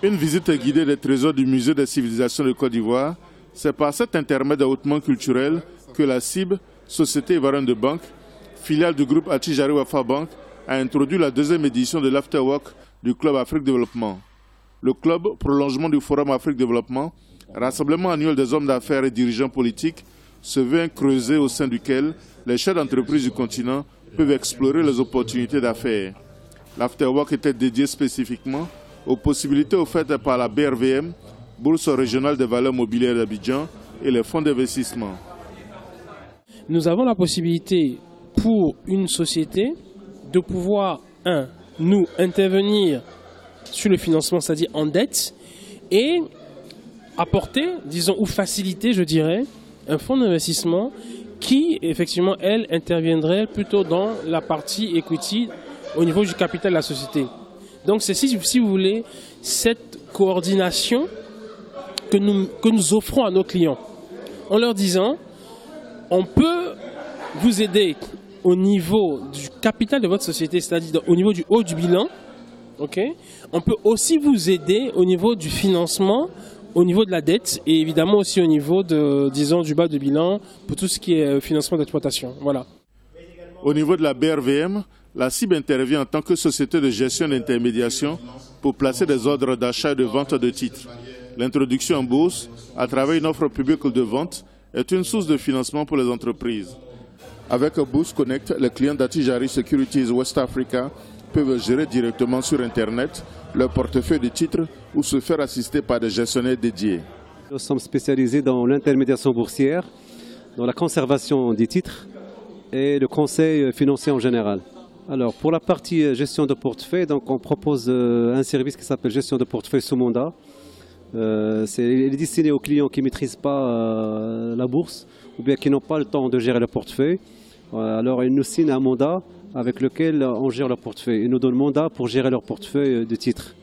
Une visite guidée des trésors du Musée des civilisations de Côte d'Ivoire, c'est par cet intermède hautement culturel que la CIB, Société ivoirienne de banque, filiale du groupe Attijari Wafa Bank, a introduit la deuxième édition de l'Afterwork du Club Afrique Développement. Le club, prolongement du Forum Afrique Développement, rassemblement annuel des hommes d'affaires et dirigeants politiques, se veut un creuset au sein duquel les chefs d'entreprise du continent peuvent explorer les opportunités d'affaires. L'Afterwork était dédié spécifiquement aux possibilités offertes par la BRVM, Bourse régionale des valeurs mobilières d'Abidjan, et les fonds d'investissement. Nous avons la possibilité pour une société de pouvoir, nous intervenir sur le financement, c'est-à-dire en dette, et apporter, disons, ou faciliter, je dirais, un fonds d'investissement qui, effectivement, elle, interviendrait plutôt dans la partie equity au niveau du capital de la société. Donc c'est, si vous voulez, cette coordination que nous offrons à nos clients, en leur disant, on peut vous aider au niveau du capital de votre société, c'est-à-dire au niveau du haut du bilan. Okay. On peut aussi vous aider au niveau du financement, au niveau de la dette et évidemment aussi au niveau de, disons, du bas de bilan pour tout ce qui est financement d'exploitation. Voilà. Au niveau de la BRVM, la CIB intervient en tant que société de gestion d'intermédiation pour placer des ordres d'achat et de vente de titres. L'introduction en bourse, à travers une offre publique de vente, est une source de financement pour les entreprises. Avec Boost Connect, les clients d'Attijari Securities West Africa peuvent gérer directement sur Internet leur portefeuille de titres ou se faire assister par des gestionnaires dédiés. Nous sommes spécialisés dans l'intermédiation boursière, dans la conservation des titres et le conseil financier en général. Alors pour la partie gestion de portefeuille, donc on propose un service qui s'appelle gestion de portefeuille sous mandat. Il est destiné aux clients qui ne maîtrisent pas la bourse ou bien qui n'ont pas le temps de gérer leur portefeuille. Alors ils nous signent un mandat avec lequel on gère leur portefeuille. Ils nous donnent mandat pour gérer leur portefeuille de titres.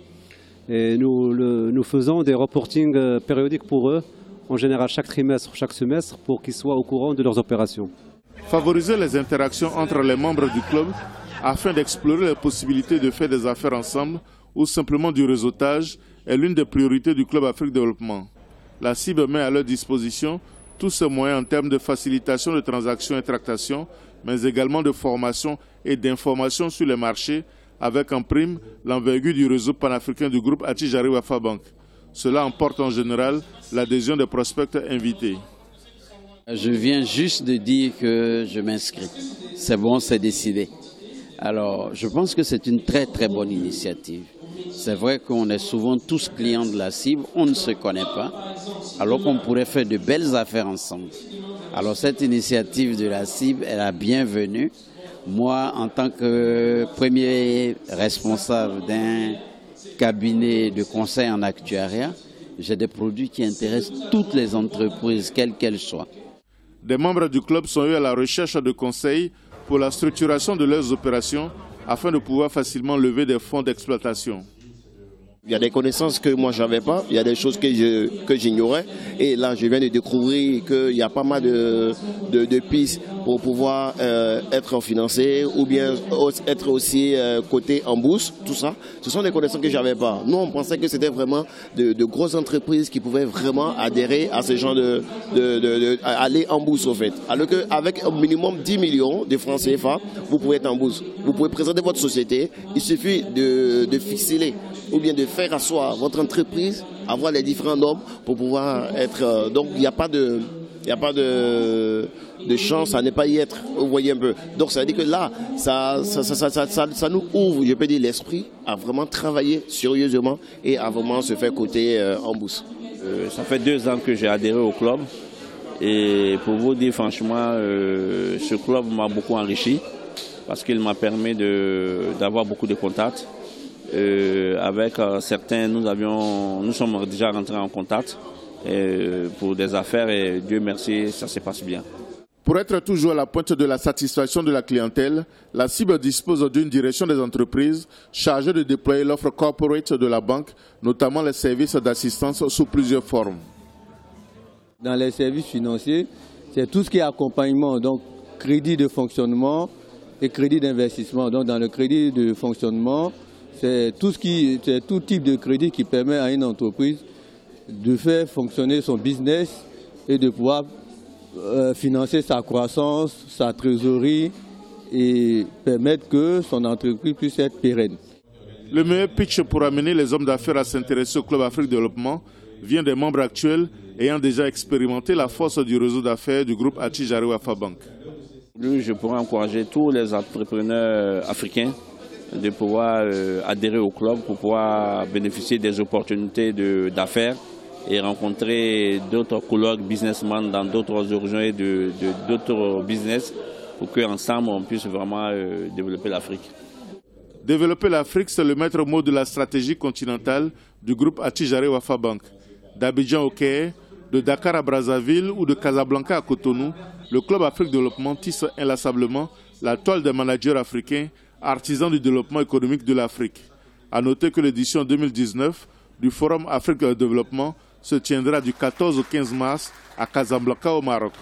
Et nous faisons des reportings périodiques pour eux, en général chaque trimestre, chaque semestre, pour qu'ils soient au courant de leurs opérations. Favoriser les interactions entre les membres du club afin d'explorer les possibilités de faire des affaires ensemble ou simplement du réseautage est l'une des priorités du Club Afrique Développement. La CIB met à leur disposition tous ces moyens en termes de facilitation de transactions et tractations, mais également de formation et d'information sur les marchés, avec en prime l'envergure du réseau panafricain du groupe Attijari Wafa Bank. Cela emporte en général l'adhésion des prospects invités. Je viens juste de dire que je m'inscris. C'est bon, c'est décidé. Alors, je pense que c'est une très très bonne initiative. C'est vrai qu'on est souvent tous clients de la CIB, on ne se connaît pas, alors qu'on pourrait faire de belles affaires ensemble. Alors cette initiative de la CIB est la bienvenue. Moi, en tant que premier responsable d'un cabinet de conseil en actuariat, j'ai des produits qui intéressent toutes les entreprises, quelles qu'elles soient. Des membres du club sont eux à la recherche de conseils pour la structuration de leurs opérations afin de pouvoir facilement lever des fonds d'exploitation. Il y a des connaissances que moi je n'avais pas, il y a des choses que j'ignorais. Et là, je viens de découvrir qu'il y a pas mal de pistes pour pouvoir être financé ou bien être aussi coté en bourse, tout ça. Ce sont des connaissances que je n'avais pas. Nous, on pensait que c'était vraiment de grosses entreprises qui pouvaient vraiment adhérer à ce genre aller en bourse, au fait. Alors qu'avec au minimum 10 millions de francs CFA, vous pouvez être en bourse. Vous pouvez présenter votre société, il suffit de ficeler ou bien de faire asseoir votre entreprise, avoir les différents normes pour pouvoir être... donc il n'y a pas de chance à ne pas y être, vous voyez un peu. Donc ça veut dire que là, ça nous ouvre, je peux dire, l'esprit à vraiment travailler sérieusement et à vraiment se faire coter en bourse. Ça fait 2 ans que j'ai adhéré au club et pour vous dire franchement, ce club m'a beaucoup enrichi parce qu'il m'a permis d'avoir beaucoup de contacts. Avec certains, nous sommes déjà rentrés en contact pour des affaires et Dieu merci, ça se passe bien. Pour être toujours à la pointe de la satisfaction de la clientèle, la CIB dispose d'une direction des entreprises chargée de déployer l'offre corporate de la banque, notamment les services d'assistance sous plusieurs formes. Dans les services financiers, c'est tout ce qui est accompagnement, donc crédit de fonctionnement et crédit d'investissement. Donc dans le crédit de fonctionnement, C'est tout type de crédit qui permet à une entreprise de faire fonctionner son business et de pouvoir financer sa croissance, sa trésorerie et permettre que son entreprise puisse être pérenne. Le meilleur pitch pour amener les hommes d'affaires à s'intéresser au Club Afrique Développement vient des membres actuels ayant déjà expérimenté la force du réseau d'affaires du groupe Attijari Wafa Bank. Je pourrais encourager tous les entrepreneurs africains de pouvoir adhérer au club pour pouvoir bénéficier des opportunités d'affaires et rencontrer d'autres collègues businessmen dans d'autres régions et d'autres business pour qu'ensemble on puisse vraiment développer l'Afrique. Développer l'Afrique, c'est le maître mot de la stratégie continentale du groupe Attijari Wafa Bank. D'Abidjan au Caire, de Dakar à Brazzaville ou de Casablanca à Cotonou, le Club Afrique Développement tisse inlassablement la toile des managers africains, artisans du développement économique de l'Afrique. A noter que l'édition 2019 du Forum Afrique Développement se tiendra du 14 au 15 mars à Casablanca au Maroc.